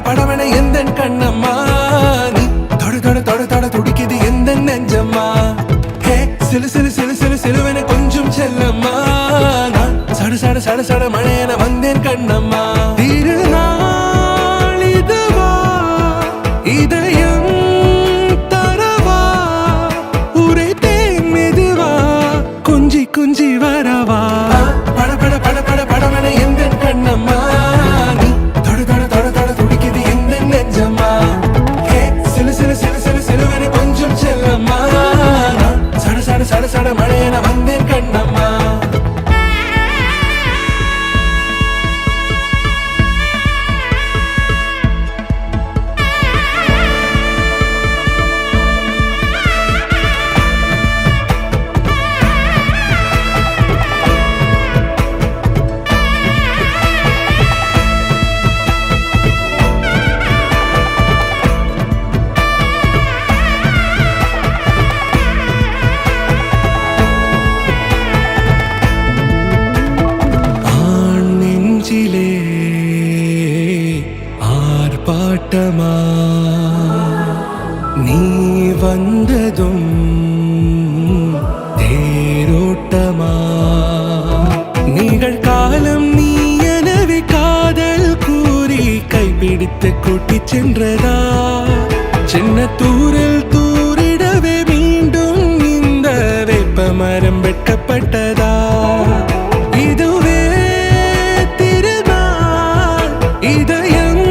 படவன எந்த கண்ணம்மா நீ தொட தொட தொட தொட துடிக்குது எந்த நெஞ்சம்மா ஹே சிலு சிலு சிலு சிலு சிலுவன கொஞ்சம் செல்லம்மா நான் சட சட சட சட மழையன வந்தேன் கண்ணம்மா திருநாள் இதுவா இதயம் தரவா உரைத்தேன் மெதுவா குஞ்சி குஞ்சி வரவா பட பட பட பட படவன எந்த கண்ணம்மா சட சட மழையன வந்தேன் கண்ணம்மா ஆர்ப்பாட்டமா நீ வந்ததும் தேரோட்டமா நிகழ்காலம் நீ எனவே காதல் கூறி கைப்பிடித்து கூட்டிச் சென்றதா சின்ன தூரல் தூரிடவே மீண்டும் இந்த வேப்ப மரம் வெட்கப்பட்டதா இதுவே திருநாள் இதயம்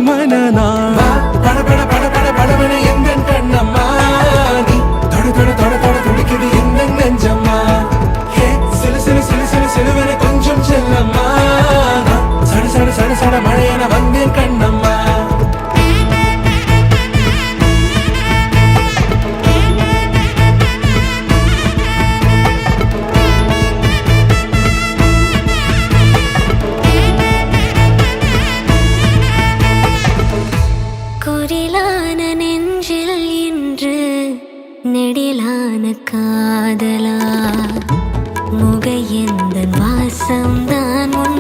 மனநாள் பட பட பட பட படவன எந்த கண்ணம்மா நீ தொட தொட தொட தொட துடிக்குது எந்த நெஞ்சம்மா ஹே சிலு சிலு சிலு சிலு சிலுவன கொஞ்சம் செல்லம்மா சட சட சட சட மழையன வந்தேன் கண்ணம்மா நெடிலான காதலா முகையெந்தன் வாசம்தான் உன்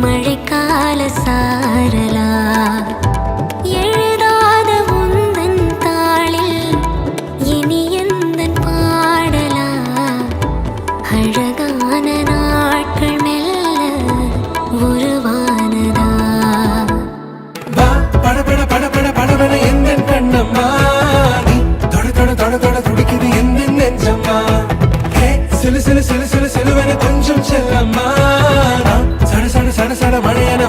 மழைக்கால சாரலா எழுதாத உந்தன் தாளில் இனி எந்தன் பாடலா அழகான நாட்கள் மெல்ல உருவானதா பட பட பட பட படவன எந்த கண்ணம்மா தொட தொட துடிக்குது எந்த நெஞ்சம்மா ஹே சிலு சிலு சிலு சிலு சிலுவன கொஞ்சம் செல்லம்மா சட சட சட சட மழையன